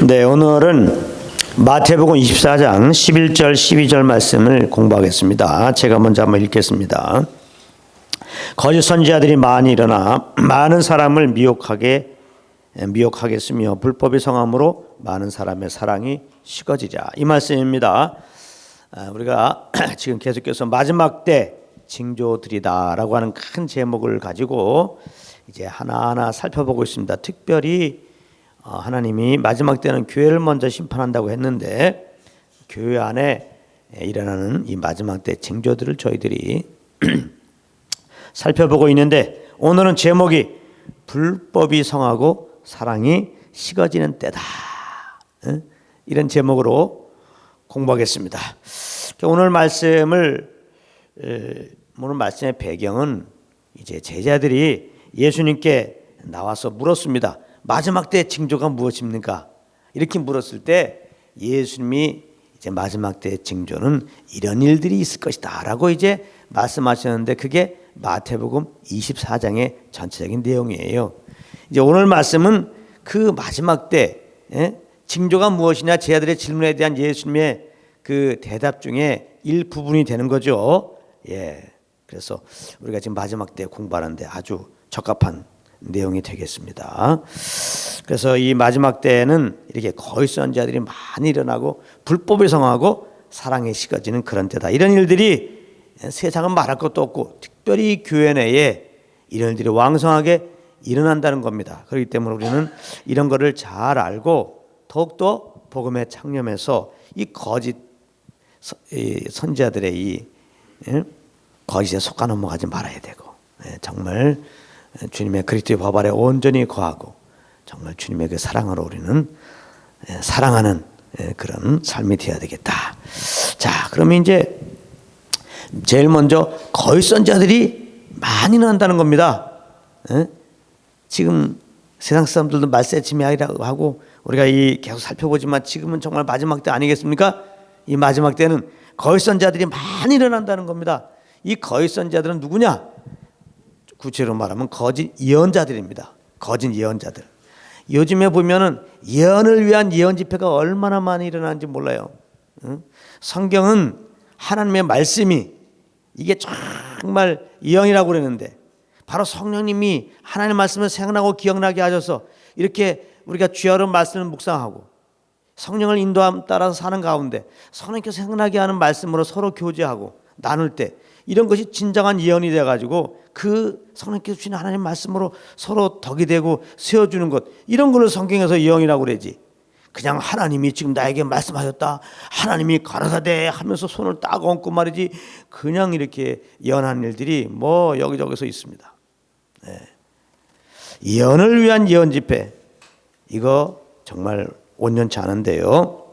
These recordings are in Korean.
네, 오늘은 마태복음 24장 11절 12절 말씀을 공부하겠습니다. 제가 먼저 한번 읽겠습니다. 거짓 선지자들이 많이 일어나 많은 사람을 미혹하겠으며 불법이 성함으로 많은 사람의 사랑이 식어지랴. 이 말씀입니다. 우리가 지금 계속해서 마지막 때 징조들이다라고 하는 큰 제목을 가지고 이제 하나하나 살펴보고 있습니다. 특별히 하나님이 마지막 때는 교회를 먼저 심판한다고 했는데 교회 안에 일어나는 이 마지막 때 징조들을 저희들이 살펴보고 있는데, 오늘은 제목이 불법이 성하고 사랑이 식어지는 때다, 이런 제목으로 공부하겠습니다. 오늘 말씀의 배경은 이제 제자들이 예수님께 나와서 물었습니다. 마지막 때 징조가 무엇입니까? 이렇게 물었을 때 예수님이 이제 마지막 때 징조는 이런 일들이 있을 것이다 라고 이제 말씀하셨는데, 그게 마태복음 24장의 전체적인 내용이에요. 이제 오늘 말씀은 그 마지막 때 징조가 무엇이냐 제자들의 질문에 대한 예수님의 그 대답 중에 일부분이 되는 거죠. 그래서 우리가 지금 마지막 때 공부하는데 아주 적합한 내용이 되겠습니다. 그래서 이 마지막 때는 이렇게 거짓 선지자들이 많이 일어나고 불법이 성하고 사랑이 식어지는 그런 때다. 이런 일들이 세상은 말할 것도 없고 특별히 교회 내에 이런 일들이 왕성하게 일어난다는 겁니다. 그렇기 때문에 우리는 이런 거를 잘 알고 더욱더 복음에 창념해서 이 거짓 선지자들의 이 거짓에 속아 넘어가지 말아야 되고, 정말 주님의 그리스도의 법 아래 온전히 거하고 정말 주님의 그 사랑으로 우리는 사랑하는 그런 삶이 되어야 되겠다. 자, 그러면 이제 제일 먼저 거짓 선지자들이 많이 난다는 겁니다. 지금 세상 사람들도 말세침이라고 하고 우리가 계속 살펴보지만 지금은 정말 마지막 때 아니겠습니까? 이 마지막 때는 거짓 선지자들이 많이 일어난다는 겁니다. 이 거짓 선지자들은 누구냐? 구체로 말하면 거짓 예언자들입니다. 거짓 예언자들. 요즘에 보면은 예언을 위한 예언 집회가 얼마나 많이 일어나는지 몰라요. 성경은 하나님의 말씀이 이게 정말 예언이라고 그러는데, 바로 성령님이 하나님의 말씀을 생각나고 기억나게 하셔서 이렇게 우리가 주야로 말씀을 묵상하고 성령을 인도함 따라서 사는 가운데 성령께서 생각나게 하는 말씀으로 서로 교제하고 나눌 때 이런 것이 진정한 예언이 돼가지고 그 성령께서 주신 하나님 말씀으로 서로 덕이 되고 세워주는 것, 이런 걸로 성경에서 예언이라고 그러지. 그냥 하나님이 지금 나에게 말씀하셨다, 하나님이 가라사대 하면서 손을 딱 얹고 말이지, 그냥 이렇게 예언하는 일들이 뭐 여기저기서 있습니다. 예언을 위한 예언 집회, 이거 정말 온전치 않은데요.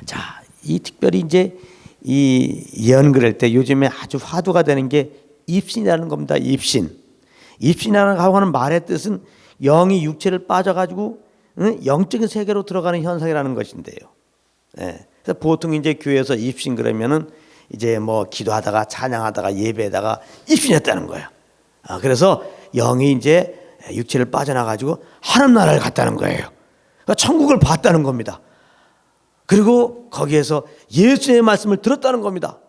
자, 이 특별히 이제 이 예언 그럴 때 요즘에 아주 화두가 되는 게 입신이라는 겁니다. 입신이라고 하는 말의 뜻은 영이 육체를 빠져가지고 영적인 세계로 들어가는 현상이라는 것인데요. 그래서 보통 이제 교회에서 입신 그러면은 이제 뭐 기도하다가 찬양하다가 예배하다가 입신했다는 거야. 그래서 영이 이제 육체를 빠져나가지고 하나님 나라를 갔다는 거예요. 그러니까 천국을 봤다는 겁니다. 그리고 거기에서 예수님의 말씀을 들었다는 겁니다.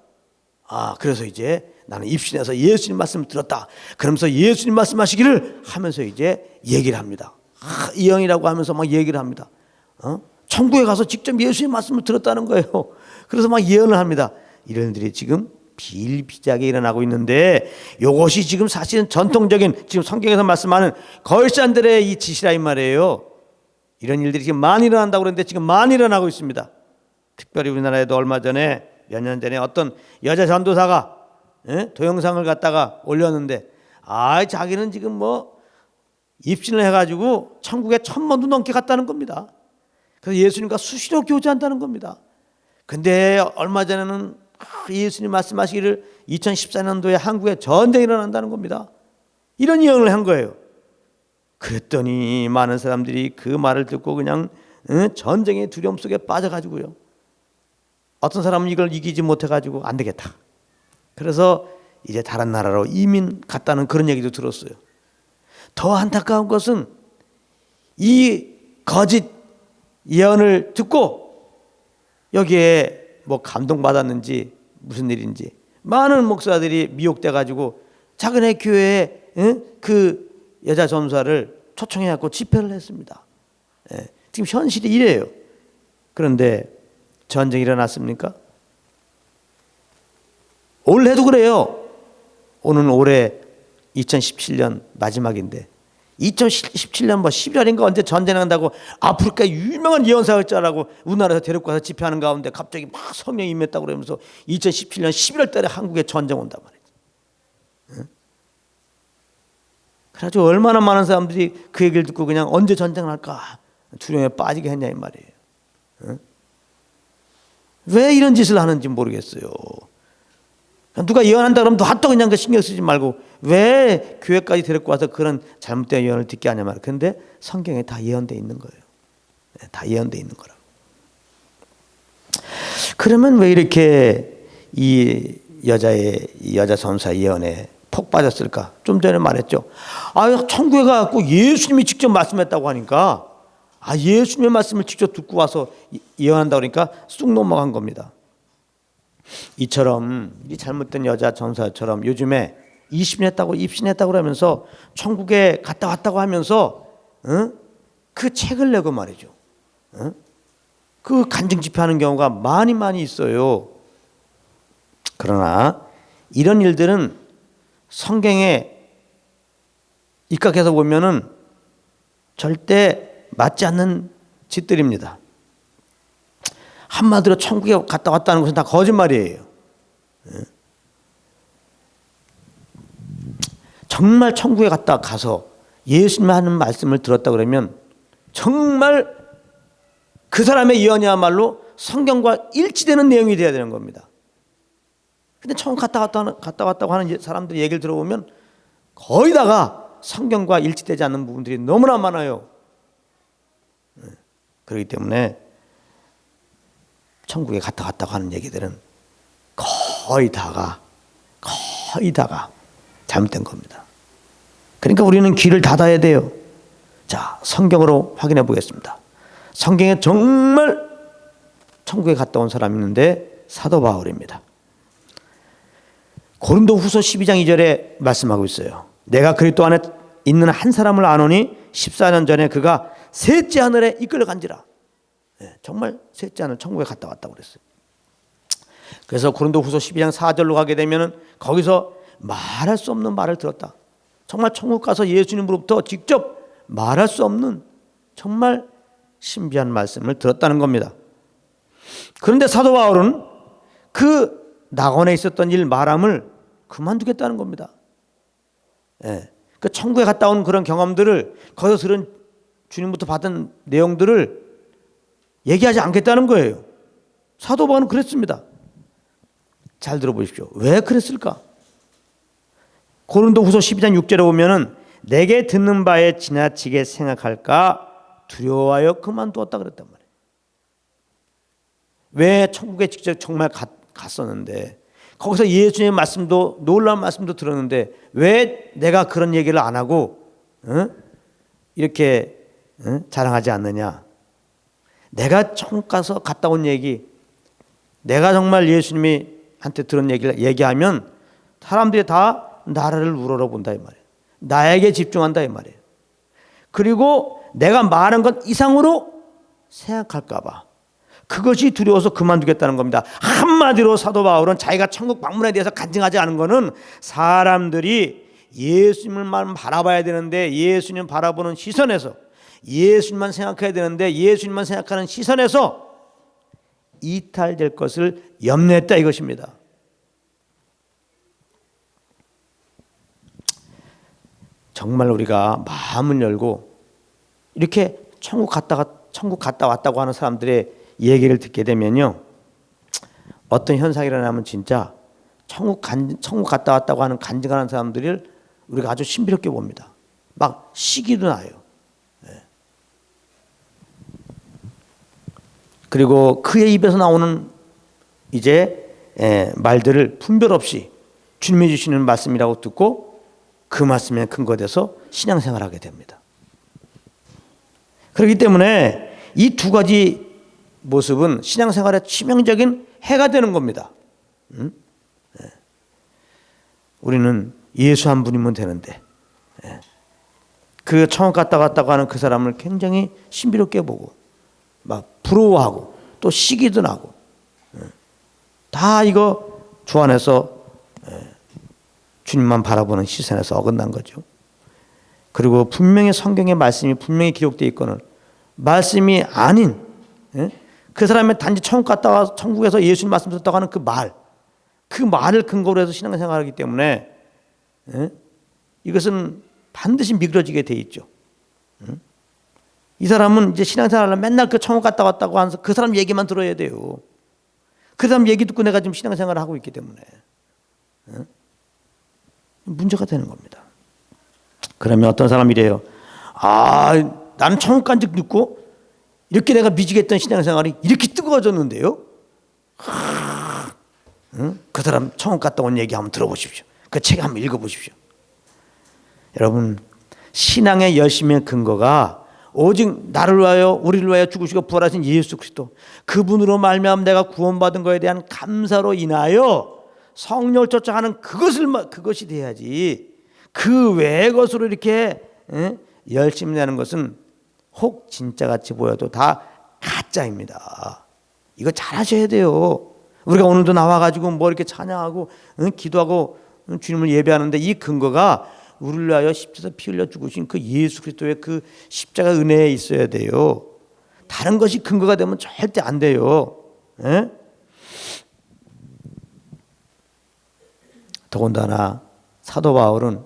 그래서 이제 나는 입신해서 예수님 말씀을 들었다. 그러면서 예수님 말씀하시기를 하면서 이제 얘기를 합니다. 예언이라고 하면서 막 얘기를 합니다. 천국에 가서 직접 예수님 말씀을 들었다는 거예요. 그래서 막 예언을 합니다. 이런 일들이 지금 비일비재하게 일어나고 있는데, 이것이 지금 사실은 전통적인 지금 성경에서 말씀하는 거짓자들의 이 짓이라 이 말이에요. 이런 일들이 지금 많이 일어난다고 그러는데 지금 많이 일어나고 있습니다. 특별히 우리나라에도 얼마 전에 몇 년 전에 어떤 여자 전도사가 동영상을 갖다가 올렸는데, 자기는 지금 뭐 입신을 해가지고 천국에 1000번도 넘게 갔다는 겁니다. 그래서 예수님과 수시로 교제한다는 겁니다. 근데 얼마 전에는 예수님 말씀하시기를 2014년도에 한국에 전쟁이 일어난다는 겁니다. 이런 예언을 한 거예요. 그랬더니 많은 사람들이 그 말을 듣고 그냥 전쟁의 두려움 속에 빠져가지고요. 어떤 사람은 이걸 이기지 못해가지고 안 되겠다. 그래서 이제 다른 나라로 이민 갔다는 그런 얘기도 들었어요. 더 안타까운 것은 이 거짓 예언을 듣고 여기에 뭐 감동받았는지 무슨 일인지 많은 목사들이 미혹돼 가지고 자기네 교회에 그 여자 전사를 초청해 갖고 집회를 했습니다. 지금 현실이 이래요. 그런데 전쟁이 일어났습니까? 올해도 그래요. 오늘 올해 2017년 마지막인데 2017년 뭐 11월인가 언제 전쟁 난다고 아프리카 유명한 예언사역자라고 우리나라에서 데리고 가서 집회하는 가운데 갑자기 막 성령이 임했다고 그러면서 2017년 11월 달에 한국에 전쟁 온단 말이지. 그래가지고 얼마나 많은 사람들이 그 얘기를 듣고 그냥 언제 전쟁을 할까 두려움에 빠지게 했냐 이 말이에요. 왜 이런 짓을 하는지 모르겠어요. 누가 예언한다 그러면 또 그냥 그 신경 쓰지 말고 왜 교회까지 데리고 와서 그런 잘못된 예언을 듣게 하냐 말이에요. 그런데 성경에 다 예언되어 있는 거예요. 다 예언되어 있는 거라고. 그러면 왜 이렇게 이 여자 선사 예언에 폭 빠졌을까? 좀 전에 말했죠. 천국에 가고 예수님이 직접 말씀했다고 하니까 예수님의 말씀을 직접 듣고 와서 예언한다 그러니까 쑥 넘어간 겁니다. 이처럼 이 잘못된 여자 전사처럼 요즘에 입신했다고 그러면서 천국에 갔다 왔다고 하면서 그 책을 내고 말이죠. 그 간증 집회하는 경우가 많이 있어요. 그러나 이런 일들은 성경에 입각해서 보면은 절대 맞지 않는 짓들입니다. 한마디로 천국에 갔다 왔다는 것은 다 거짓말이에요. 정말 천국에 가서 예수님 하는 말씀을 들었다 그러면 정말 그 사람의 예언이야말로 성경과 일치되는 내용이 되어야 되는 겁니다. 근데 천국 갔다 왔다고 하는 사람들 얘기를 들어보면 거의 다가 성경과 일치되지 않는 부분들이 너무나 많아요. 그렇기 때문에 천국에 갔다 왔다고 하는 얘기들은 거의 다가 잘못된 겁니다. 그러니까 우리는 귀를 닫아야 돼요. 자, 성경으로 확인해 보겠습니다. 성경에 정말 천국에 갔다 온 사람이 있는데 사도 바울입니다. 고린도후서 12장 2절에 말씀하고 있어요. 내가 그리스도 안에 있는 한 사람을 아노니 14년 전에 그가 셋째 하늘에 이끌려간지라. 정말 셋째 하늘 천국에 갔다 왔다고 그랬어요. 그래서 고린도후서 12장 4절로 가게 되면은 거기서 말할 수 없는 말을 들었다. 정말 천국 가서 예수님으로부터 직접 말할 수 없는 정말 신비한 말씀을 들었다는 겁니다. 그런데 사도 바울은 그 낙원에 있었던 일 말함을 그만두겠다는 겁니다. 그 천국에 갔다 온 그런 경험들을 거기서 들은 주님부터 받은 내용들을 얘기하지 않겠다는 거예요. 사도 바울은 그랬습니다. 잘 들어보십시오. 왜 그랬을까? 고린도후서 12장 6절에 보면은 내게 듣는 바에 지나치게 생각할까 두려워하여 그만두었다 그랬단 말이에요. 왜 천국에 직접 정말 갔었는데 거기서 예수님의 말씀도 놀라운 말씀도 들었는데 왜 내가 그런 얘기를 안 하고 이렇게 자랑하지 않느냐? 내가 천국 가서 갔다 온 얘기, 내가 정말 예수님이 한테 들은 얘기를 얘기하면 사람들이 다 나를 우러러본다 이 말이에요. 나에게 집중한다 이 말이에요. 그리고 내가 말한 것 이상으로 생각할까 봐 그것이 두려워서 그만두겠다는 겁니다. 한마디로 사도 바울은 자기가 천국 방문에 대해서 간증하지 않은 것은 사람들이 예수님만 바라봐야 되는데 예수님 바라보는 시선에서 예수님만 생각해야 되는데 예수님만 생각하는 시선에서 이탈될 것을 염려했다 이것입니다. 정말 우리가 마음을 열고 이렇게 천국 갔다 왔다고 하는 사람들의 얘기를 듣게 되면요, 어떤 현상이 일어나면 진짜 천국 갔다 왔다고 하는 간증하는 사람들을 우리가 아주 신비롭게 봅니다. 막 시기도 나요. 그리고 그의 입에서 나오는 이제 말들을 분별 없이 주님이 주시는 말씀이라고 듣고 그 말씀에 근거돼서 신앙생활하게 됩니다. 그렇기 때문에 이 두 가지 모습은 신앙생활에 치명적인 해가 되는 겁니다. 우리는 예수 한 분이면 되는데 그 천국 갔다 왔다고 하는 그 사람을 굉장히 신비롭게 보고 막 부러워하고 또 시기도 나고 다 이거 주 안에서 주님만 바라보는 시선에서 어긋난 거죠. 그리고 분명히 성경의 말씀이 분명히 기록되어 있고는 말씀이 아닌 그 사람의 단지 천국 갔다 와 천국에서 예수님 말씀 듣다고 하는 그 말을 근거로 해서 신앙생활하기 때문에 이것은 반드시 미끄러지게 돼 있죠. 이 사람은 이제 신앙생활을 맨날 그 천국 갔다 왔다고 하면서 그 사람 얘기만 들어야 돼요. 그 사람 얘기 듣고 내가 지금 신앙생활을 하고 있기 때문에 문제가 되는 겁니다. 그러면 어떤 사람이 이래요. 나는 천국 간 적 있고 이렇게 내가 미치겠던 신앙생활이 이렇게 뜨거워졌는데요. 그 사람 천국 갔다 온 얘기 한번 들어보십시오. 그 책 한번 읽어보십시오. 여러분, 신앙의 열심의 근거가 오직 나를 위하여 우리를 위하여 죽으시고 부활하신 예수 그리스도 그분으로 말미암아 내가 구원받은 것에 대한 감사로 인하여 성령을 쫓아가는 그것이 돼야지. 그 외의 것으로 이렇게 열심히 내는 것은 혹 진짜같이 보여도 다 가짜입니다. 이거 잘하셔야 돼요. 우리가 오늘도 나와가지고 뭐 이렇게 찬양하고 기도하고 주님을 예배하는데 이 근거가 우리를 위하여 십자가에서 피 흘려 죽으신 그 예수 그리스도의 그 십자가 은혜에 있어야 돼요. 다른 것이 근거가 되면 절대 안 돼요. 더군다나 사도 바울은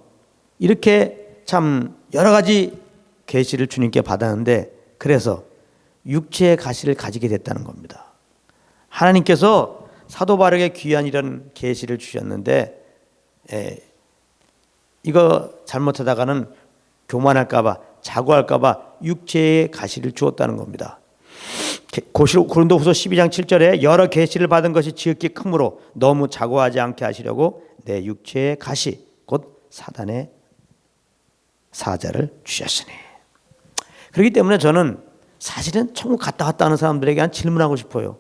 이렇게 참 여러 가지 계시를 주님께 받았는데 그래서 육체의 가시를 가지게 됐다는 겁니다. 하나님께서 사도 바울에게 귀한 이런 계시를 주셨는데 이거 잘못하다가는 교만할까봐 자고할까봐 육체의 가시를 주었다는 겁니다. 고린도후서 12장 7절에 여러 계시를 받은 것이 지극히 크므로 너무 자고하지 않게 하시려고 내 육체의 가시 곧 사단의 사자를 주셨으니. 그렇기 때문에 저는 사실은 천국 갔다 왔다 하는 사람들에게 한 질문하고 싶어요.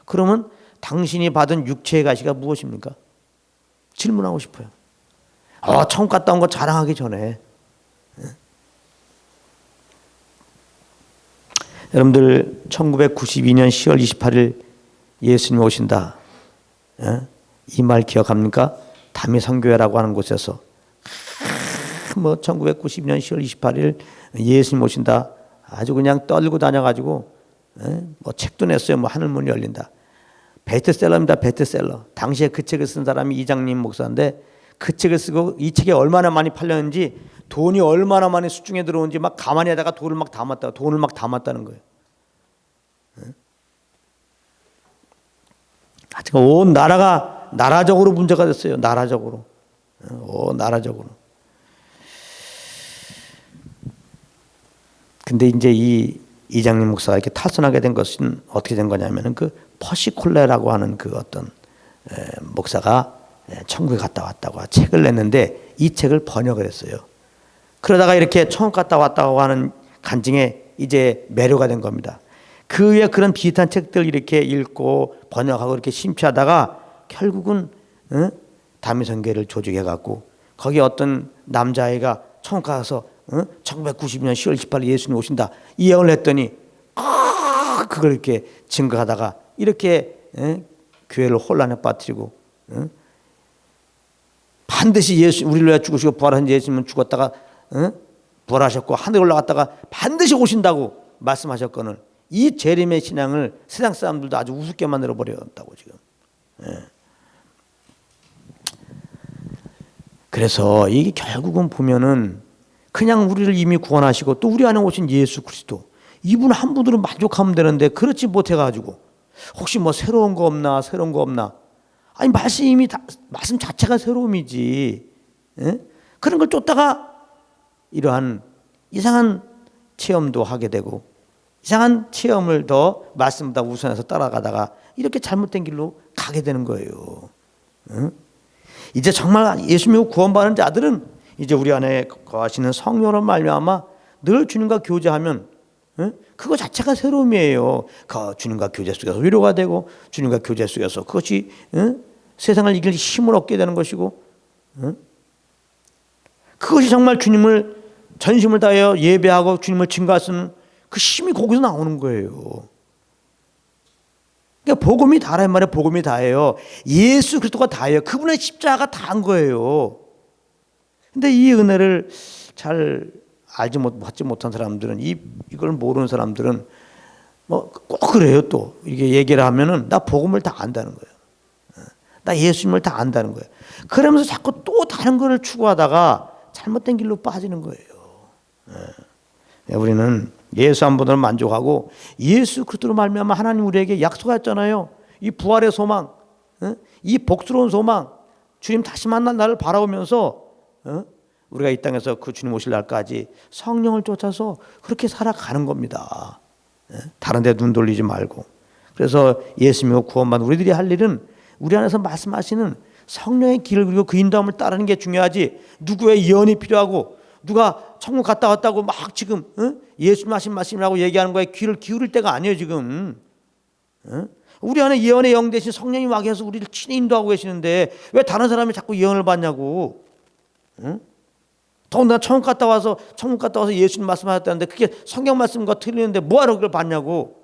그러면 당신이 받은 육체의 가시가 무엇입니까? 질문하고 싶어요. 천국 갔다 온 거 자랑하기 전에 여러분들 1992년 10월 28일 예수님 오신다. 이 말 기억합니까? 담이 선교회라고 하는 곳에서 1992년 10월 28일 예수님 오신다. 아주 그냥 떨고 다녀가지고 책도 냈어요. 하늘문이 열린다. 베스트셀러입니다. 베스트셀러. 당시에 그 책을 쓴 사람이 이장님 목사인데 그 책을 쓰고 이 책이 얼마나 많이 팔렸는지 돈이 얼마나 많이 수중에 들어온지 막 가만히 하다가 돈을 막 담았다는 거예요. 하여튼 온 나라가 나라적으로 문제가 됐어요. 나라적으로. 나라적으로. 근데 이제 이 이장님 목사가 이렇게 타선하게 된 것은 어떻게 된 거냐면은 그 퍼시콜레라고 하는 그 어떤 목사가 천국에 갔다 왔다고 책을 냈는데 이 책을 번역을 했어요. 그러다가 이렇게 천국 갔다 왔다고 하는 간증에 이제 매료가 된 겁니다. 그 위에 그런 비슷한 책들 이렇게 읽고 번역하고 이렇게 심취하다가 결국은 다미선교회를 조직해 갖고 거기 어떤 남자아이가 천국 가서 1990년 10월 18일 예수님 오신다 이 예언을 했더니 그걸 이렇게 증거하다가 이렇게 교회를 혼란에 빠뜨리고 반드시 예수 우리를 위해 죽으시고 부활하신 예수님은 죽었다가 부활하셨고 하늘에 올라갔다가 반드시 오신다고 말씀하셨거늘 이 재림의 신앙을 세상 사람들도 아주 우습게 만들어 버렸다고 지금. 그래서 이게 결국은 보면은 그냥 우리를 이미 구원하시고 또 우리 안에 오신 예수 그리스도 이분 한 분으로 만족하면 되는데 그렇지 못해가지고 혹시 새로운 거 없나 아니 말씀 자체가 새로움이지 그런 걸 쫓다가 이러한 이상한 체험도 하게 되고 이상한 체험을 더 말씀보다 우선해서 따라가다가 이렇게 잘못된 길로 가게 되는 거예요. 이제 정말 예수 믿고 구원받은 자들은 이제 우리 안에 거하시는 성령으로 말미암아 늘 주님과 교제하면 그거 자체가 새로움이에요. 그 주님과 교제 속에서 위로가 되고 주님과 교제 속에서 그것이 세상을 이길 힘을 얻게 되는 것이고 그것이 정말 주님을 전심을 다하여 예배하고 주님을 증거하는 그 힘이 거기서 나오는 거예요. 그러니까 복음이 다란 말이에요. 복음이 다예요. 예수 그리스도가 다예요. 그분의 십자가가 다한 거예요. 근데 이 은혜를 잘 받지 못한 사람들은 이걸 모르는 사람들은 뭐 꼭 그래요. 또 이게 얘기를 하면은 나 복음을 다 안다는 거예요. 나 예수님을 다 안다는 거예요. 그러면서 자꾸 또 다른 거를 추구하다가 잘못된 길로 빠지는 거예요. 우리는 예수 한 분으로 만족하고 예수 그리스도로 말미암아 하나님 우리에게 약속하셨잖아요. 이 부활의 소망, 이 복스러운 소망, 주님 다시 만난 날을 바라보면서 우리가 이 땅에서 그 주님 오실 날까지 성령을 쫓아서 그렇게 살아가는 겁니다. 다른 데 눈 돌리지 말고. 그래서 예수 믿고 구원받은 우리들이 할 일은 우리 안에서 말씀하시는 성령의 길을 그리고 그 인도함을 따르는 게 중요하지, 누구의 예언이 필요하고 누가 천국 갔다 왔다고 막 지금 예수님 하신 말씀이라고 얘기하는 거에 귀를 기울일 때가 아니에요 지금. 우리 안에 예언의 영 대신 성령이 와 계셔서 우리를 친히 인도하고 계시는데 왜 다른 사람이 자꾸 예언을 받냐고. 더군다나 천국 갔다 와서 예수님 말씀하셨다는데 그게 성경 말씀과 틀리는데 뭐하러 그걸 받냐고.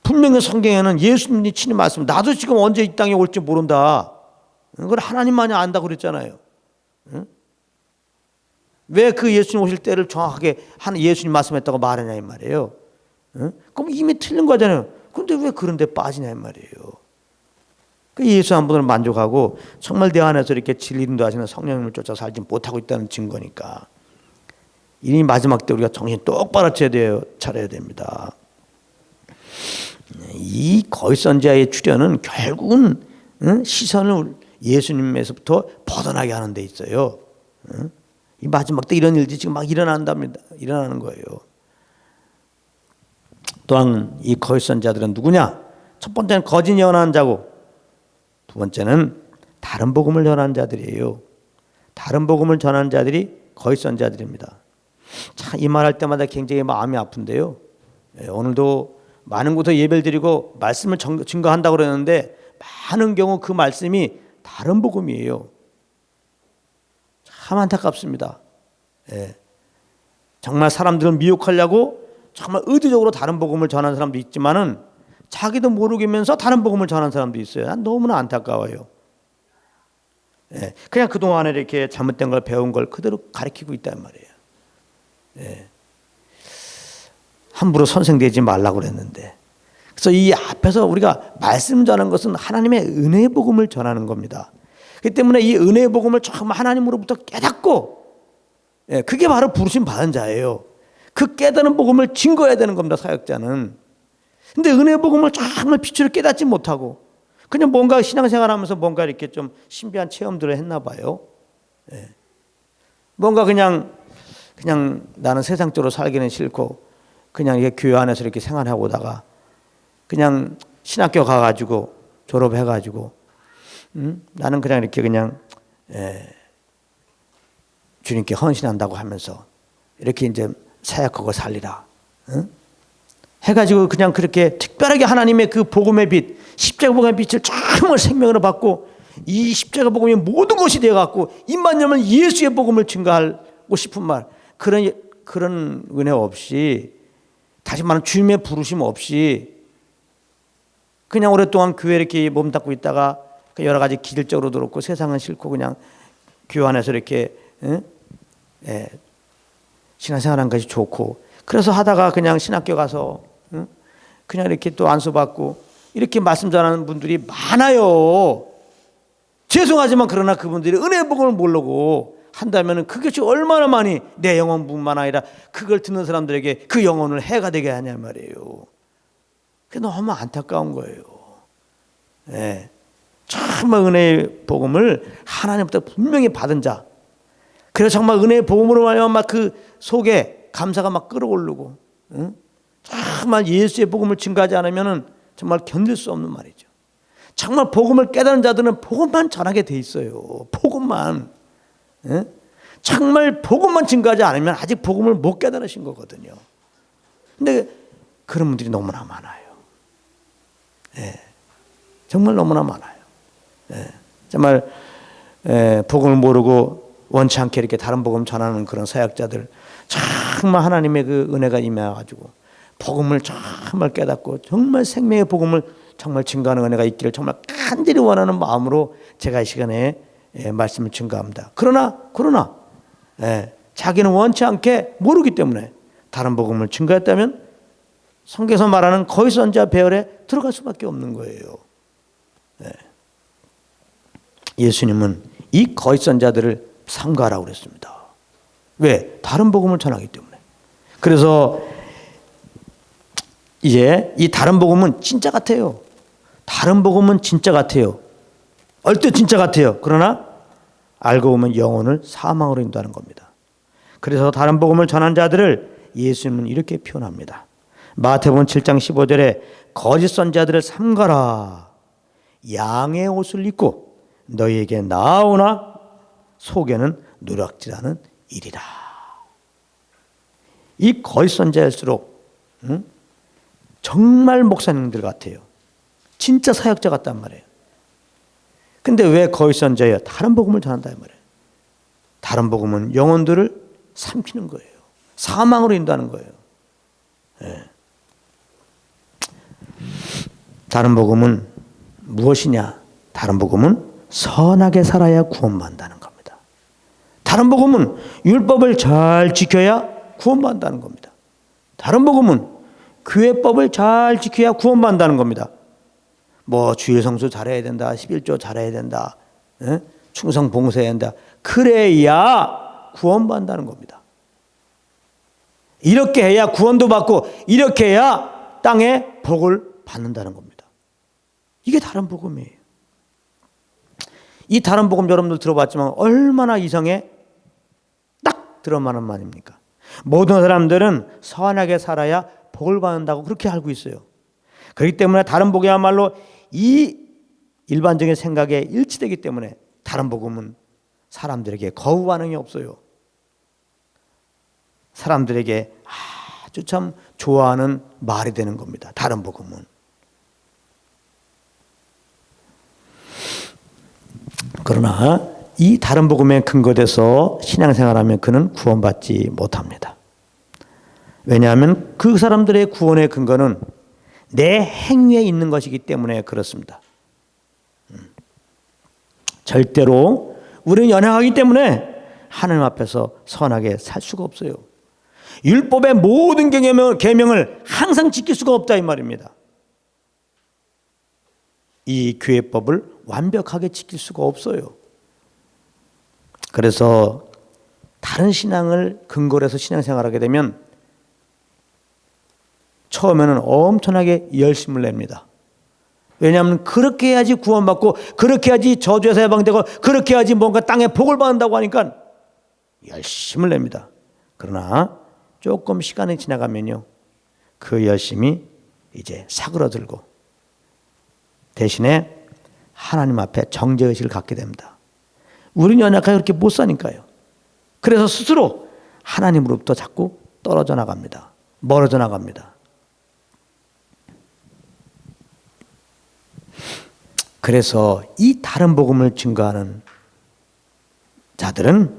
분명히 성경에는 예수님이 친히 말씀, 나도 지금 언제 이 땅에 올지 모른다, 그걸 하나님만이 안다고 그랬잖아요. 왜 그 예수님 오실 때를 정확하게 예수님 말씀했다고 말하냐 이 말이에요. 그럼 이미 틀린 거잖아요. 근데 왜 그런 데 빠지냐 이 말이에요. 예수 한 분을 만족하고 정말 내 안에서 이렇게 진리 인도하시는 성령님을 쫓아 살지 못하고 있다는 증거니까 이 마지막 때 우리가 정신 똑바로 차려야 됩니다. 이 거짓 선지자의 출현은 결국은 시선을 예수님에서부터 벗어나게 하는 데 있어요. 이 마지막 때 이런 일들이 지금 막 일어나는 거예요. 또한 이 거짓 선지자들은 누구냐? 첫 번째는 거짓 예언하는 자고, 두 번째는 다른 복음을 전하는 자들이에요. 다른 복음을 전하는 자들이 거짓 선지자들입니다. 참 이 말할 때마다 굉장히 마음이 아픈데요. 오늘도 많은 곳에 예배를 드리고 말씀을 증거한다고 그러는데 많은 경우 그 말씀이 다른 복음이에요. 참 안타깝습니다. 정말 사람들을 미혹하려고 정말 의도적으로 다른 복음을 전하는 사람도 있지만은 자기도 모르면서 다른 복음을 전하는 사람도 있어요. 난 너무나 안타까워요. 그냥 그동안에 이렇게 잘못된 걸 배운 걸 그대로 가르치고 있단 말이에요. 함부로 선생되지 말라고 그랬는데, 그래서 이 앞에서 우리가 말씀 전하는 것은 하나님의 은혜의 복음을 전하는 겁니다. 그렇기 때문에 이 은혜의 복음을 정말 하나님으로부터 깨닫고, 그게 바로 부르심 받은 자예요. 그 깨닫는 복음을 증거해야 되는 겁니다, 사역자는. 근데 은혜의 복음을 정말 빛으로 깨닫지 못하고 그냥 뭔가 신앙생활하면서 뭔가 이렇게 좀 신비한 체험들을 했나 봐요. 뭔가 그냥 나는 세상적으로 살기는 싫고 그냥 이게 교회 안에서 이렇게 생활하고 오다가 그냥 신학교 가가지고 졸업해가지고 나는 그냥 이렇게 그냥 주님께 헌신한다고 하면서 이렇게 이제 사역하고 살리라 해가지고 그냥 그렇게 특별하게 하나님의 그 복음의 빛, 십자가 복음의 빛을 정말 생명으로 받고 이 십자가 복음이 모든 것이 되어갖고 입만 열면 예수의 복음을 증거하고 싶은 말, 그런 은혜 없이, 다시 말하면 주님의 부르심 없이 그냥 오랫동안 교회에 이렇게 몸담고 있다가 여러 가지 기질적으로 들었고 세상은 싫고 그냥 교회 안에서 이렇게 신앙생활하는 것이 좋고, 그래서 하다가 그냥 신학교 가서 그냥 이렇게 또 안수받고 이렇게 말씀 전하는 분들이 많아요. 죄송하지만 그러나 그분들이 은혜의 복음을 모르고 한다면 그것이 얼마나 많이 내 영혼뿐만 아니라 그걸 듣는 사람들에게 그 영혼을 해가 되게 하냐 말이에요. 그게 너무 안타까운 거예요. 정말 은혜의 복음을 하나님부터 분명히 받은 자, 그래서 정말 은혜의 복음으로 말하면 막 그 속에 감사가 막 끌어오르고, 정말 예수의 복음을 증거하지 않으면 정말 견딜 수 없는 말이죠. 정말 복음을 깨달은 자들은 복음만 전하게 돼 있어요. 복음만. 정말 복음만 증거하지 않으면 아직 복음을 못 깨달으신 거거든요. 근데 그런 분들이 너무나 많아요. 예, 정말 너무나 많아요. 예, 정말 복음을 모르고 원치 않게 이렇게 다른 복음 전하는 그런 사역자들, 정말 하나님의 그 은혜가 임해가지고 복음을 정말 깨닫고 정말 생명의 복음을 정말 증거하는 은혜가 있기를 정말 간절히 원하는 마음으로 제가 이 시간에 말씀을 증거합니다. 그러나 자기는 원치 않게 모르기 때문에 다른 복음을 증거했다면 성경에서 말하는 거짓 선지자 배열에 들어갈 수밖에 없는 거예요. 예수님은 이 거짓 선지자들을 삼가라고 그랬습니다. 왜? 다른 복음을 전하기 때문에. 그래서 이제 이 다른 복음은 진짜 같아요. 다른 복음은 진짜 같아요. 얼뜻 진짜 같아요. 그러나 알고 보면 영혼을 사망으로 인도하는 겁니다. 그래서 다른 복음을 전한 자들을 예수님은 이렇게 표현합니다. 마태복음 7장 15절에 거짓 선지자들을 삼가라. 양의 옷을 입고 너희에게 나오나 속에는 누락질하는 일이라. 이 거짓 선지자일수록 정말 목사님들 같아요. 진짜 사역자 같단 말이에요. 근데 왜 거짓 선지자예요? 다른 복음을 전한다 이 말이에요. 다른 복음은 영혼들을 삼키는 거예요. 사망으로 인도하는 거예요. 네. 다른 복음은 무엇이냐? 다른 복음은 선하게 살아야 구원받는다는 겁니다. 다른 복음은 율법을 잘 지켜야 구원받는다는 겁니다. 다른 복음은 교회법을 잘 지켜야 구원받는다는 겁니다. 뭐 주일 성수 잘해야 된다, 11조 잘해야 된다, 충성 봉사해야 된다. 그래야 구원받는다는 겁니다. 이렇게 해야 구원도 받고 이렇게 해야 땅에 복을 받는다는 겁니다. 이게 다른 복음이에요. 이 다른 복음 여러분들 들어봤지만 얼마나 이성에 딱 들어맞는 말입니까? 모든 사람들은 선하게 살아야 복을 받는다고 그렇게 알고 있어요. 그렇기 때문에 다른 복이야말로 이 일반적인 생각에 일치되기 때문에 다른 복음은 사람들에게 거부 반응이 없어요. 사람들에게 아주 참 좋아하는 말이 되는 겁니다. 다른 복음은. 그러나 이 다른 복음에 근거돼서 신앙생활하면 그는 구원받지 못합니다. 왜냐하면 그 사람들의 구원의 근거는 내 행위에 있는 것이기 때문에 그렇습니다. 절대로 우리는 연약하기 때문에 하나님 앞에서 선하게 살 수가 없어요. 율법의 모든 계명을 항상 지킬 수가 없다 이 말입니다. 이 교회법을 완벽하게 지킬 수가 없어요. 그래서 다른 신앙을 근거로 해서 신앙생활하게 되면 처음에는 엄청나게 열심을 냅니다. 왜냐하면 그렇게 해야지 구원받고 그렇게 해야지 저주에서 해방되고 그렇게 해야지 뭔가 땅에 복을 받는다고 하니까 열심을 냅니다. 그러나 조금 시간이 지나가면요, 그 열심이 이제 사그러들고 대신에 하나님 앞에 정죄의식을 갖게 됩니다. 우리는 연약하게 그렇게 못 사니까요. 그래서 스스로 하나님으로부터 자꾸 떨어져 나갑니다. 멀어져 나갑니다. 그래서 이 다른 복음을 증거하는 자들은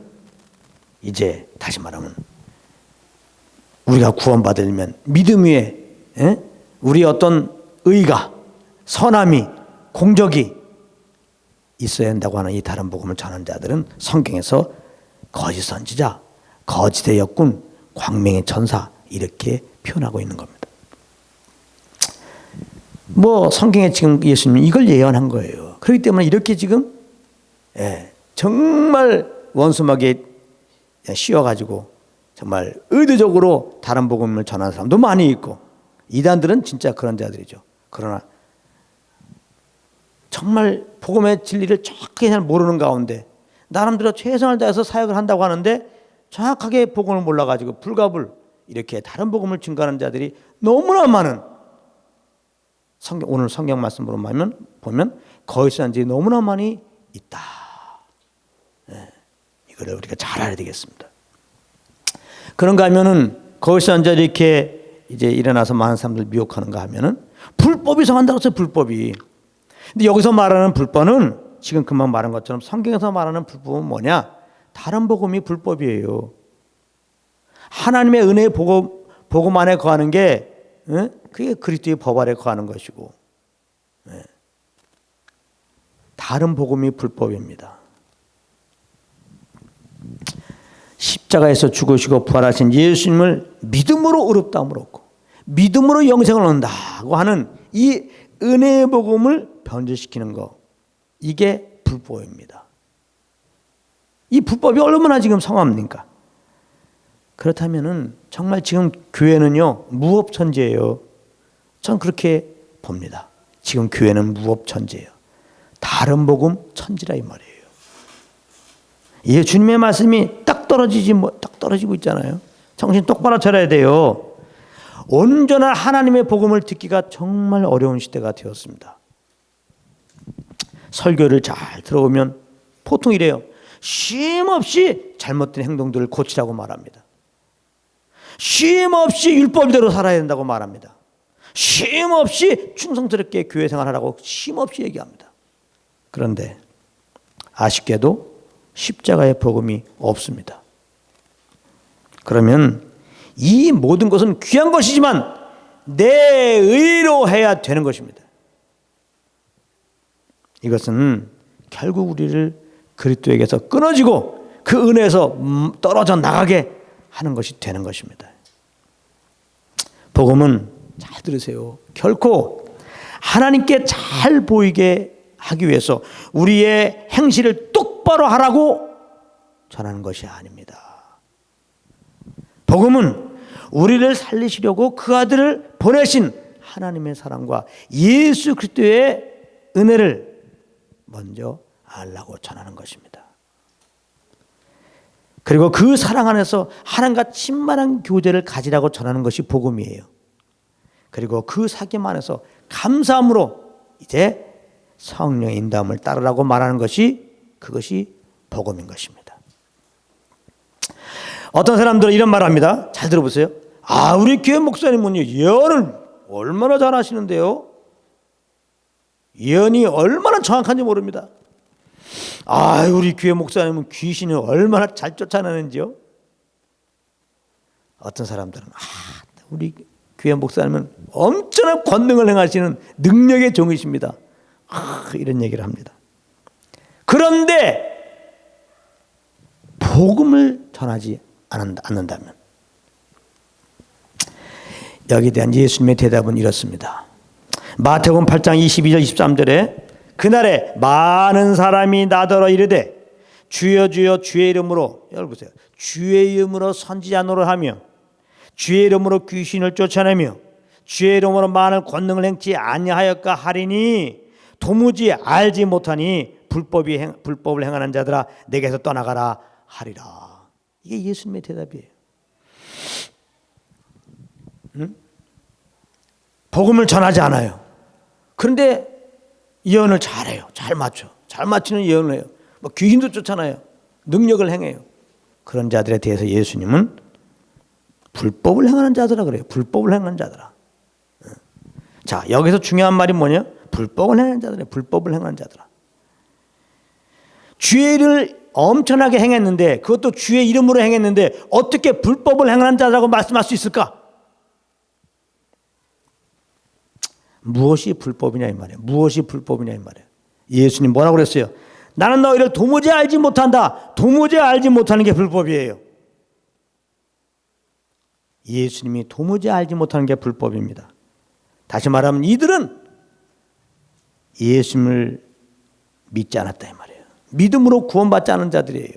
이제 다시 말하면 우리가 구원받으려면 믿음 위에 우리 어떤 의가, 선함이, 공적이 있어야 한다고 하는 이 다른 복음을 전하는 자들은 성경에서 거짓 선지자, 거짓의 역군, 광명의 전사 이렇게 표현하고 있는 겁니다. 뭐 성경에 지금 예수님이 이걸 예언한 거예요. 그렇기 때문에 이렇게 지금 정말 원수막에 씌워가지고 정말 의도적으로 다른 복음을 전하는 사람도 많이 있고 이단들은 진짜 그런 자들이죠. 그러나 정말 복음의 진리를 정확하게 잘 모르는 가운데 나름대로 최선을 다해서 사역을 한다고 하는데 정확하게 복음을 몰라가지고 불가불 이렇게 다른 복음을 증거하는 자들이 너무나 많은 오늘 성경 말씀으로 보면 거짓 선지자들이 너무나 많이 있다. 이걸 이거를 우리가 잘 알아야 되겠습니다. 그런가 하면은 거기서 이제 이렇게 이제 일어나서 많은 사람들 미혹하는가 하면은 불법이 성한다고 했어요. 불법이. 근데 여기서 말하는 불법은 지금 금방 말한 것처럼 성경에서 말하는 불법은 뭐냐? 다른 복음이 불법이에요. 하나님의 은혜의 복음 안에 거하는 게 그게 그리스도의 법 아래 거하는 것이고 다른 복음이 불법입니다. 십자가에서 죽으시고 부활하신 예수님을 믿음으로 의롭다함을 얻고 믿음으로 영생을 얻는다고 하는 이 은혜의 복음을 변질시키는 것, 이게 불법입니다. 이 불법이 얼마나 지금 성합니까? 그렇다면은 정말 지금 교회는요 무법천지예요. 전 그렇게 봅니다. 지금 교회는 무법천지예요. 다른 복음 천지라 이 말이에요. 예, 주님의 말씀이 딱 떨어지고 있잖아요. 정신 똑바로 차려야 돼요. 온전한 하나님의 복음을 듣기가 정말 어려운 시대가 되었습니다. 설교를 잘 들어보면 보통 이래요. 쉼없이 잘못된 행동들을 고치라고 말합니다. 쉼없이 율법대로 살아야 된다고 말합니다. 쉼없이 충성스럽게 교회 생활하라고 쉼없이 얘기합니다. 그런데 아쉽게도 십자가의 복음이 없습니다. 그러면 이 모든 것은 귀한 것이지만 내 의로 해야 되는 것입니다. 이것은 결국 우리를 그리스도에게서 끊어지고 그 은혜에서 떨어져 나가게 하는 것이 되는 것입니다. 복음은 잘 들으세요. 결코 하나님께 잘 보이게 하기 위해서 우리의 행실을 똑바로 하라고 전하는 것이 아닙니다. 복음은 우리를 살리시려고 그 아들을 보내신 하나님의 사랑과 예수 그리스도의 은혜를 먼저 알라고 전하는 것입니다. 그리고 그 사랑 안에서 하나님과 친밀한 교제를 가지라고 전하는 것이 복음이에요. 그리고 그 사귐 안에서 감사함으로 이제 성령의 인도함을 따르라고 말하는 것이 그것이 복음인 것입니다. 어떤 사람들은 이런 말을 합니다. 잘 들어보세요. 아, 우리 교회 목사님은요 예언을 얼마나 잘 하시는데요. 예언이 얼마나 정확한지 모릅니다. 아, 우리 교회 목사님은 귀신을 얼마나 잘 쫓아내는지요. 어떤 사람들은 우리 교회 목사님은 엄청난 권능을 행하시는 능력의 종이십니다. 이런 얘기를 합니다. 그런데 복음을 전하지 않는다면 여기에 대한 예수님의 대답은 이렇습니다. 마태복음 8장 22절 23절에 그날에 많은 사람이 나더러 이르되 주여 주여 주의 이름으로, 여러분 보세요, 주의 이름으로 선지자 노릇하며 주의 이름으로 귀신을 쫓아내며 주의 이름으로 많은 권능을 행치 아니하였까 하리니 도무지 알지 못하니 불법을 행하는 자들아 내게서 떠나가라 하리라. 이게 예수님의 대답이에요. 복음을 전하지 않아요. 그런데 예언을 잘해요. 잘 맞추는 예언을 해요. 귀신도 쫓아나요. 능력을 행해요. 그런 자들에 대해서 예수님은 불법을 행하는 자들아 그래요. 불법을 행하는 자들아. 자, 여기서 중요한 말이 뭐냐? 불법을 행하는 자들아. 불법을 행하는 자들아. 주의 일을 엄청나게 행했는데, 그것도 주의 이름으로 행했는데 어떻게 불법을 행하는 자라고 말씀할 수 있을까? 무엇이 불법이냐 이 말이에요. 무엇이 불법이냐 이 말이에요. 예수님 뭐라고 그랬어요? 나는 너희를 도무지 알지 못한다. 도무지 알지 못하는 게 불법이에요. 예수님이 도무지 알지 못하는 게 불법입니다. 다시 말하면 이들은 예수님을 믿지 않았다 이 말이에요. 믿음으로 구원받지 않은 자들이에요.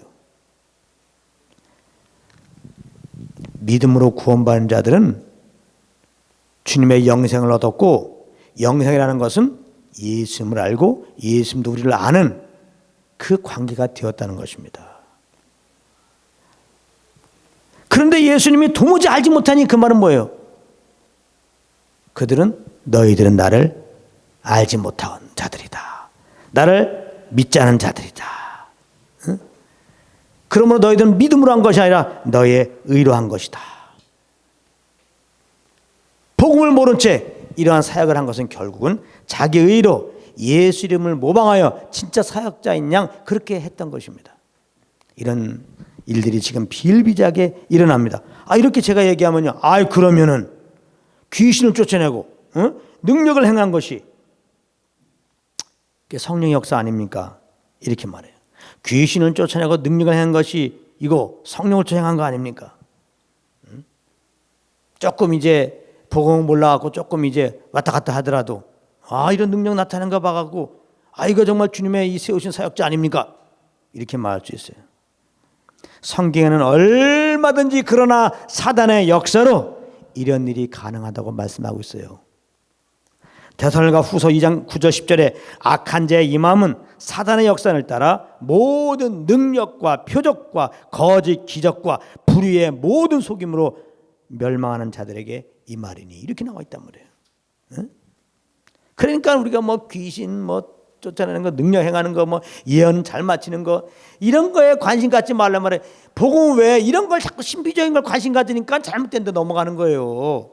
믿음으로 구원받은 자들은 주님의 영생을 얻었고, 영생이라는 것은 예수님을 알고 예수님도 우리를 아는 그 관계가 되었다는 것입니다. 그런데 예수님이 도무지 알지 못하니 그 말은 뭐예요? 그들은 너희들은 나를 알지 못한 자들이다. 나를 믿지 않은 자들이다. 응? 그러므로 너희들은 믿음으로 한 것이 아니라 너의 의로 한 것이다. 복음을 모른 채 이러한 사역을 한 것은 결국은 자기 의로 예수 이름을 모방하여 진짜 사역자인 양 그렇게 했던 것입니다. 이런 일들이 지금 비일비재하게 일어납니다. 이렇게 제가 얘기하면요, 그러면은 귀신을 쫓아내고 능력을 행한 것이 성령의 역사 아닙니까? 이렇게 말해요. 귀신을 쫓아내고 능력을 행한 것이 이거 성령을 행한 거 아닙니까? 조금 이제 복음을 몰라갖고 조금 이제 왔다 갔다 하더라도 이런 능력 나타나는 거 봐갖고 이거 정말 주님의 이 세우신 사역자 아닙니까? 이렇게 말할 수 있어요. 성경에는 얼마든지 그러나 사단의 역사로 이런 일이 가능하다고 말씀하고 있어요. 데살로니가 후서 2장 9절 10절에 악한 자의 임함은 사단의 역사를 따라 모든 능력과 표적과 거짓 기적과 불의의 모든 속임으로 멸망하는 자들에게 임하리니 이렇게 나와 있단 말이에요. 그러니까 우리가 뭐 귀신 쫓아내는 거, 능력 행하는 거, 예언 잘 맞히는 거 이런 거에 관심 갖지 말란 말이에요. 복음 외에 이런 걸 자꾸 신비적인 걸 관심 가지니까 잘못된 데 넘어가는 거예요.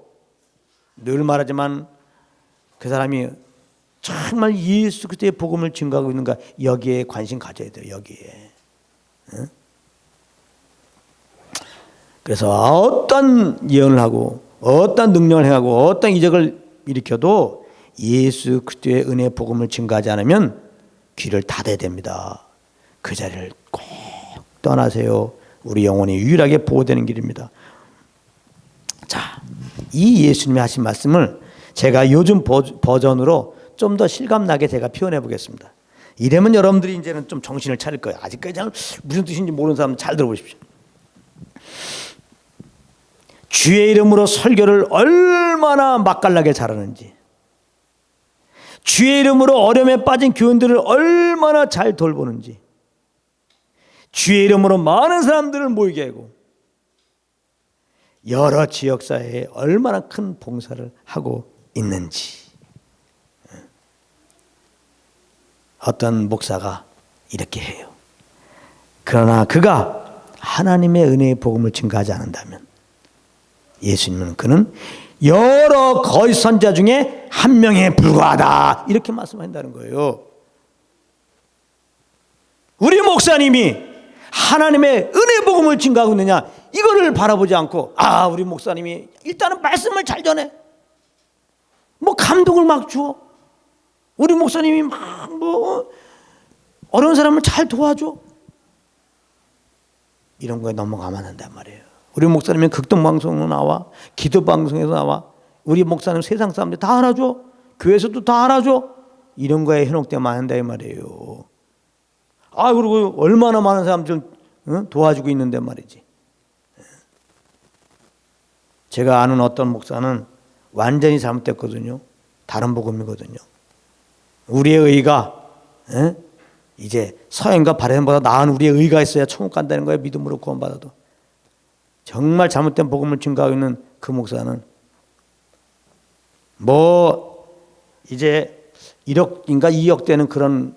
늘 말하지만 그 사람이 정말 예수 그리스도의 복음을 증거하고 있는가 여기에 관심 가져야 돼요. 여기에. 그래서 어떤 예언을 하고 어떤 능력을 행하고 어떤 이적을 일으켜도 예수 그리스도의 은혜의 복음을 증거하지 않으면 귀를 닫아야 됩니다. 그 자리를 꼭 떠나세요. 우리 영혼이 유일하게 보호되는 길입니다. 자, 이 예수님이 하신 말씀을 제가 요즘 버전으로 좀 더 실감나게 제가 표현해 보겠습니다. 이러면 여러분들이 이제는 좀 정신을 차릴 거예요. 아직까지 잘 무슨 뜻인지 모르는 사람은 잘 들어보십시오. 주의 이름으로 설교를 얼마나 맛깔나게 잘하는지, 주의 이름으로 어려움에 빠진 교인들을 얼마나 잘 돌보는지, 주의 이름으로 많은 사람들을 모이게 하고 여러 지역사회에 얼마나 큰 봉사를 하고 있는지. 어떤 목사가 이렇게 해요. 그러나 그가 하나님의 은혜의 복음을 증거하지 않는다면 예수님은 그는 여러 거짓 선지자 중에 한 명에 불과하다 이렇게 말씀한다는 거예요. 우리 목사님이 하나님의 은혜 복음을 증거하고 있느냐 이거를 바라보지 않고 우리 목사님이 일단은 말씀을 잘 전해 감동을 막 주어 우리 목사님이 막 어려운 사람을 잘 도와줘 이런 거에 넘어가면 안 된단 말이에요. 우리 목사님이 극동방송으로 나와 기도방송에서 나와 우리 목사님 세상 사람들 다 알아줘 교회에서도 다 알아줘 이런 거에 현혹되면 안 된다 이 말이에요. 그리고 얼마나 많은 사람들 도와주고 있는데 말이지. 제가 아는 어떤 목사는 완전히 잘못됐거든요. 다른 복음이거든요. 우리의 의가 이제 서양과 바레인보다 나은 우리의 의가 있어야 천국 간다는 거예요. 믿음으로 구원받아도. 정말 잘못된 복음을 증거하고 있는 그 목사는 이제 1억인가 2억 되는 그런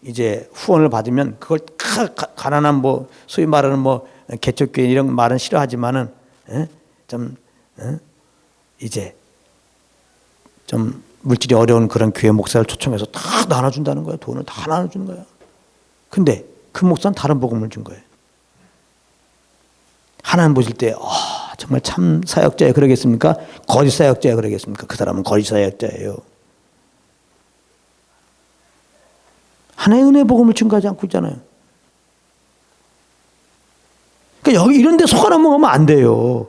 이제 후원을 받으면 그걸 가난한 소위 말하는 개척교회 이런 말은 싫어하지만은 이제 좀 물질이 어려운 그런 교회 목사를 초청해서 다 나눠준다는 거예요. 돈을 다 나눠주는 거예요. 근데 그 목사는 다른 복음을 준 거예요. 하나님 보실 때 정말 참 사역자예요 그러겠습니까? 거짓 사역자예요 그러겠습니까? 그 사람은 거짓 사역자예요. 하나의 은혜 복음을 증거하지 않고 있잖아요. 그러니까 여기 이런 데 속아 넘어가면 안 돼요.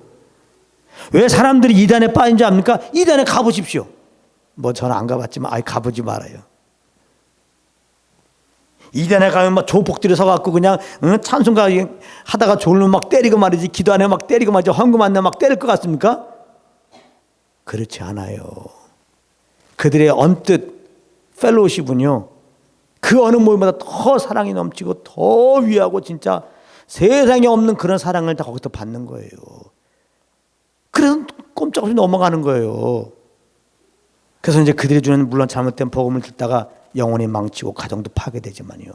왜 사람들이 이단에 빠진지 압니까? 이단에 가보십시오. 저는 안 가봤지만 가보지 말아요. 이단에 가면 조폭들이 서갖고 그냥 찬송가 하다가 졸면 막 때리고 말이지 기도 안 해 막 때리고 말이지 헌금 안 내면 막 때릴 것 같습니까? 그렇지 않아요. 그들의 언뜻 펠로우십은요 그 어느 모임보다 더 사랑이 넘치고 더 위하고 진짜 세상에 없는 그런 사랑을 다 거기서 받는 거예요. 그래서 꼼짝없이 넘어가는 거예요. 그래서 이제 그들이 주는 물론 잘못된 복음을 듣다가 영혼이 망치고 가정도 파괴되지만요.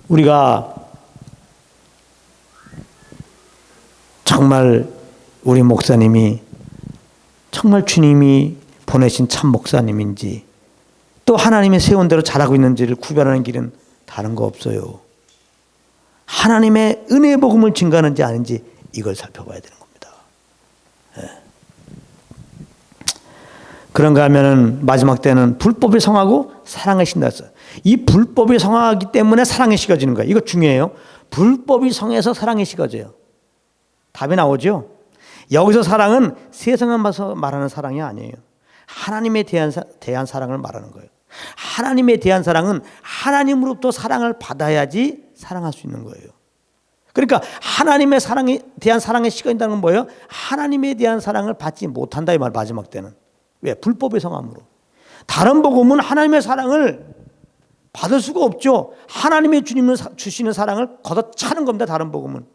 우리가 정말 우리 목사님이 정말 주님이 보내신 참 목사님인지 또 하나님의 세운 대로 잘하고 있는지를 구별하는 길은 다른 거 없어요. 하나님의 은혜의 복음을 증거하는지 아닌지 이걸 살펴봐야 되는 겁니다. 예. 그런가 하면은 마지막 때는 불법이 성하고 사랑이 식는다 했어요. 이 불법이 성하기 때문에 사랑이 식어지는 거예요. 이거 중요해요. 불법이 성해서 사랑이 식어져요. 답이 나오죠. 여기서 사랑은 세상을 봐서 말하는 사랑이 아니에요. 하나님에 대한 사랑을 말하는 거예요. 하나님에 대한 사랑은 하나님으로부터 사랑을 받아야지 사랑할 수 있는 거예요. 그러니까 하나님의 사랑에 대한 사랑이 식어진다는 건 뭐예요? 하나님에 대한 사랑을 받지 못한다 이 말. 마지막 때는 왜? 불법의 성함으로. 다른 복음은 하나님의 사랑을 받을 수가 없죠. 하나님의 주님을 주시는 사랑을 걷어차는 겁니다. 다른 복음은.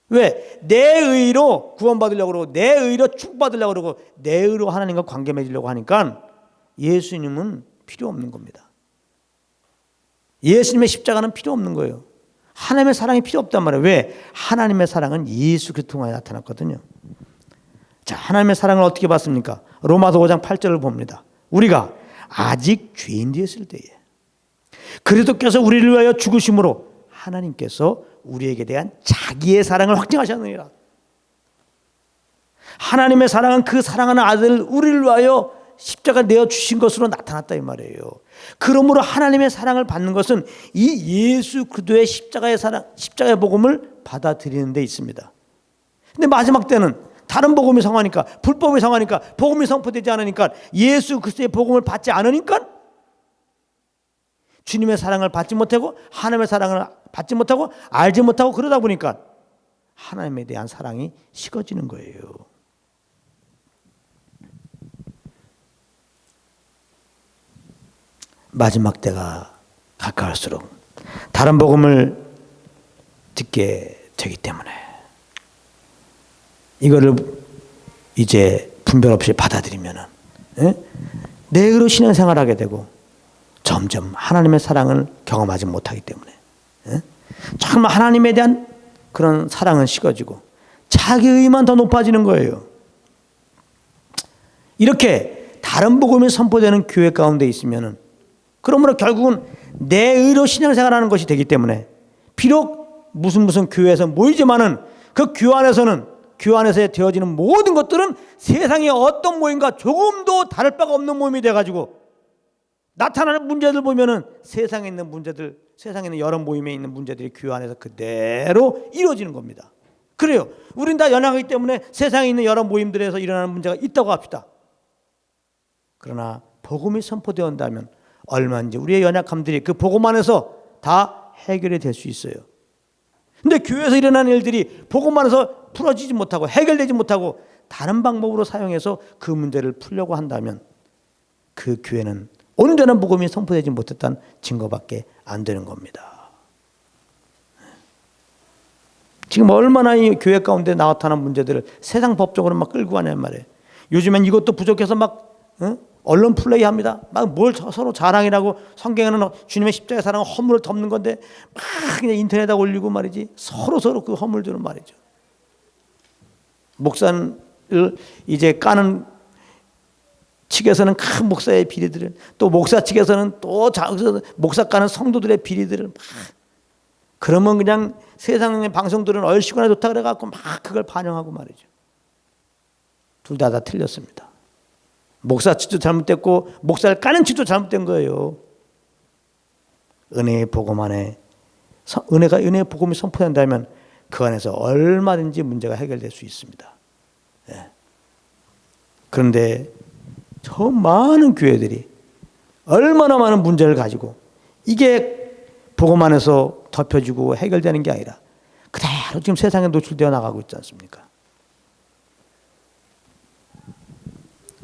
왜? 내 의로 구원받으려고 그러고 내 의로 축복받으려고 그러고 내 의로 하나님과 관계 맺으려고 하니까 예수님은 필요 없는 겁니다. 예수님의 십자가는 필요 없는 거예요. 하나님의 사랑이 필요 없단 말이에요. 왜? 하나님의 사랑은 예수 그리스도 통하여 나타났거든요. 자, 하나님의 사랑을 어떻게 받습니까? 로마서 5장 8절을 봅니다. 우리가 아직 죄인 되었을 때에 그리스도께서 우리를 위하여 죽으심으로 하나님께서 우리에게 대한 자기의 사랑을 확증하셨느니라. 하나님의 사랑은 그 사랑하는 아들 우리를 위하여 십자가 내어 주신 것으로 나타났다 이 말이에요. 그러므로 하나님의 사랑을 받는 것은 이 예수 그리스도의 십자가의 사랑, 십자가의 복음을 받아들이는 데 있습니다. 근데 마지막 때는 다른 복음이 성하니까, 불법이 성하니까, 복음이 선포되지 않으니까, 예수 그리스도의 복음을 받지 않으니까 주님의 사랑을 받지 못하고 하나님의 사랑을 받지 못하고 알지 못하고 그러다 보니까 하나님에 대한 사랑이 식어지는 거예요. 마지막 때가 가까울수록 다른 복음을 듣게 되기 때문에 이거를 이제 분별 없이 받아들이면은 내 의로 신앙생활하게 되고 점점 하나님의 사랑을 경험하지 못하기 때문에 정말 하나님에 대한 그런 사랑은 식어지고 자기 의만 더 높아지는 거예요. 이렇게 다른 복음이 선포되는 교회 가운데 있으면은 그러므로 결국은 내 의로 신앙생활하는 것이 되기 때문에 비록 무슨 교회에서 모이지만은 그 교회 안에서 되어지는 모든 것들은 세상의 어떤 모임과 조금도 다를 바가 없는 모임이 돼가지고 나타나는 문제들 보면은 세상에 있는 여러 모임에 있는 문제들이 교회 안에서 그대로 이루어지는 겁니다. 그래요. 우린 다 연약하기 때문에 세상에 있는 여러 모임들에서 일어나는 문제가 있다고 합시다. 그러나 복음이 선포되었다면 얼마인지 우리의 연약함들이 그 복음 안에서 다 해결이 될 수 있어요. 근데 교회에서 일어나는 일들이 복음 안에서 풀어지지 못하고 해결되지 못하고 다른 방법으로 사용해서 그 문제를 풀려고 한다면 그 교회는 온전한 복음이 선포되지 못했다는 증거밖에 안 되는 겁니다. 지금 얼마나 이 교회 가운데 나타난 문제들을 세상 법적으로 막 끌고 가냔 말이에요. 요즘엔 이것도 부족해서 막 언론 플레이 합니다. 막 뭘 서로 자랑이라고 성경에는 주님의 십자가의 사랑은 허물을 덮는 건데 막 그냥 인터넷에 올리고 말이지 서로 그 허물들을 말이죠. 목사를 이제 까는 측에서는 큰 목사의 비리들을 또 목사 측에서는 또 목사 까는 성도들의 비리들을 막 그러면 그냥 세상의 방송들은 얼씨구나 좋다 그래갖고 막 그걸 반영하고 말이죠. 둘 다 틀렸습니다. 목사 측도 잘못됐고 목사를 까는 측도 잘못된 거예요. 은혜의 복음 안에 은혜의 복음이 선포된다면 그 안에서 얼마든지 문제가 해결될 수 있습니다. 예. 그런데 저 많은 교회들이 얼마나 많은 문제를 가지고 이게 복음 안에서 덮여지고 해결되는 게 아니라 그대로 지금 세상에 노출되어 나가고 있지 않습니까?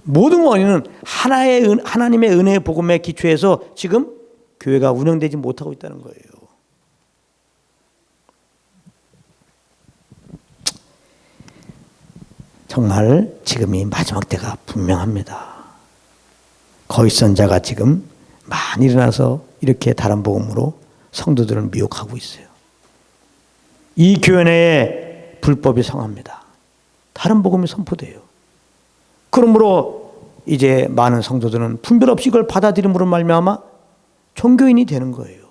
모든 원인은 하나님의 은혜의 복음에 기초해서 지금 교회가 운영되지 못하고 있다는 거예요. 정말 지금이 마지막 때가 분명합니다. 거짓선자가 지금 많이 일어나서 이렇게 다른 복음으로 성도들을 미혹하고 있어요. 이 교회 내에 불법이 성합니다. 다른 복음이 선포돼요. 그러므로 이제 많은 성도들은 분별 없이 이걸 받아들임으로 말미암아 종교인이 되는 거예요.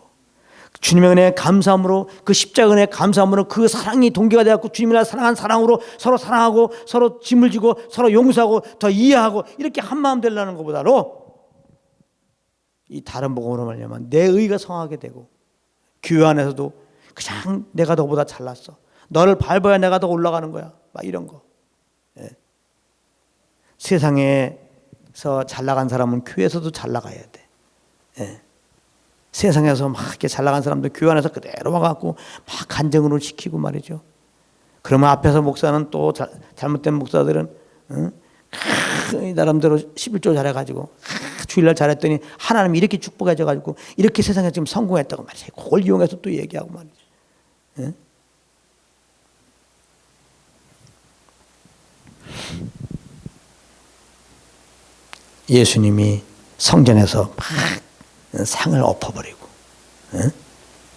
주님의 은혜에 감사함으로, 그 십자가 은혜에 감사함으로, 그 사랑이 동기가 되었고 주님을 사랑한 사랑으로 서로 사랑하고 서로 짐을 지고 서로 용서하고 더 이해하고 이렇게 한마음 되려는 것보다도 이 다른 복음으로 말미암아 내 의가 성하게 되고 교회 안에서도 그냥 내가 너보다 잘났어, 너를 밟아야 내가 더 올라가는 거야, 막 이런 거. 예. 세상에서 잘 나간 사람은 교회에서도 잘 나가야 돼. 예. 세상에서 막 이렇게 잘 나간 사람들 교회 안에서 그대로 와갖고 막 간증으로 시키고 말이죠. 그러면 앞에서 목사는 또 잘못된 목사들은 나름대로 11조 잘해가지고 주일날 잘했더니 하나님이 이렇게 축복해줘가지고 이렇게 세상에 지금 성공했다고 말이죠. 그걸 이용해서 또 얘기하고 말이죠. 예? 예수님이 성전에서 막 상을 엎어버리고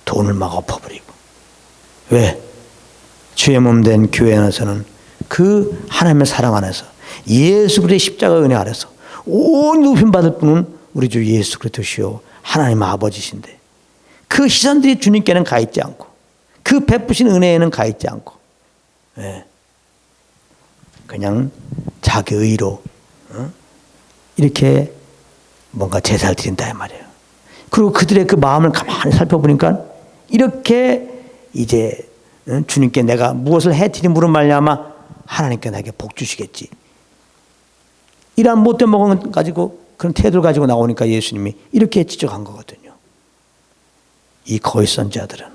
돈을 막 엎어버리고, 왜? 주의 몸 된 교회 안에서는 그 하나님의 사랑 안에서 예수 그리스도의 십자가 은혜 아래서 온 높임 받을 분은 우리 주 예수 그리스도시요 하나님 아버지신데, 그 시선들이 주님께는 가 있지 않고 그 베푸신 은혜에는 가 있지 않고 그냥 자기 의로 이렇게 뭔가 제사를 드린다 이 말이에요. 그리고 그들의 그 마음을 가만히 살펴보니까 이렇게 이제 주님께 내가 무엇을 해드림으로 말미암아 하나님께 나에게 복 주시겠지, 이러한 못된 먹은 가지고 그런 태도를 가지고 나오니까 예수님이 이렇게 지적한 거거든요. 이 거짓 선지자들은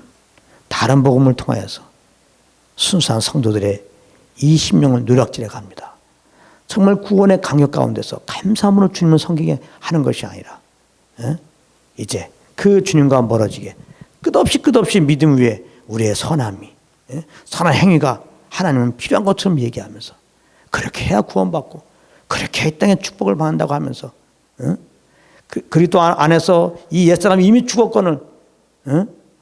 다른 복음을 통하여서 순수한 성도들의 이 심령을 누락질해 갑니다. 정말 구원의 강력 가운데서 감사함으로 주님을 섬기게 하는 것이 아니라 이제 그 주님과 멀어지게 끝없이 믿음 위에 우리의 선함이, 선한 행위가 하나님은 필요한 것처럼 얘기하면서 그렇게 해야 구원받고 그렇게 이 땅에 축복을 받는다고 하면서 그리스도 안에서 이 옛사람이 이미 죽었거늘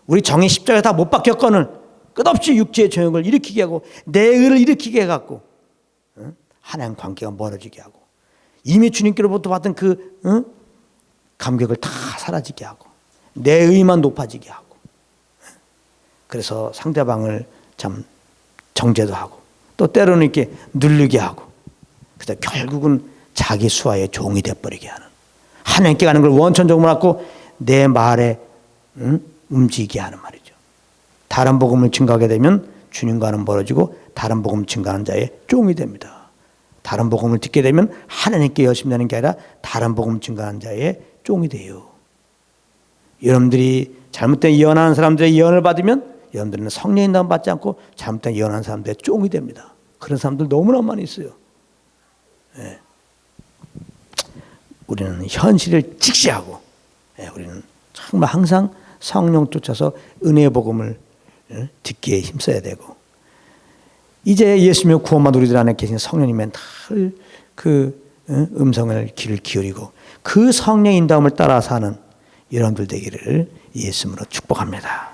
우리 정의 십자가에 다 못 박혔거늘 끝없이 육체의 정욕을 일으키게 하고 내 의를 일으키게 해갖고 하나님 관계가 멀어지게 하고 이미 주님께로부터 받은 그 감격을 다 사라지게 하고 내 의만 높아지게 하고, 그래서 상대방을 참 정죄도 하고 또 때로는 이렇게 누르게 하고, 그래서 결국은 자기 수하의 종이 돼버리게 하는, 하나님께 가는 걸 원천적으로 갖고 내 말에 움직이게 하는 말이죠. 다른 복음을 증거하게 되면 주님과는 멀어지고 다른 복음 증거하는 자의 종이 됩니다. 다른 복음을 듣게 되면 하나님께 열심히 게 아니라 다른 복음 증거하는 자의 종이 돼요. 여러분들이 잘못된 예언하는 사람들의 예언을 받으면 여러분들은 성령의 인도함 받지 않고 잘못된 예언하는 사람들의 종이 됩니다. 그런 사람들 너무나 많이 있어요. 네. 우리는 현실을 직시하고 우리는 정말 항상 성령 쫓아서 은혜의 복음을 듣기에 힘써야 되고, 이제 예수님의 구원받은 우리들 안에 계신 성령님의 늘 그 음성을 귀를 기울이고 그 성령의 인도함을 따라 사는 여러분들 되기를 예수님으로 축복합니다.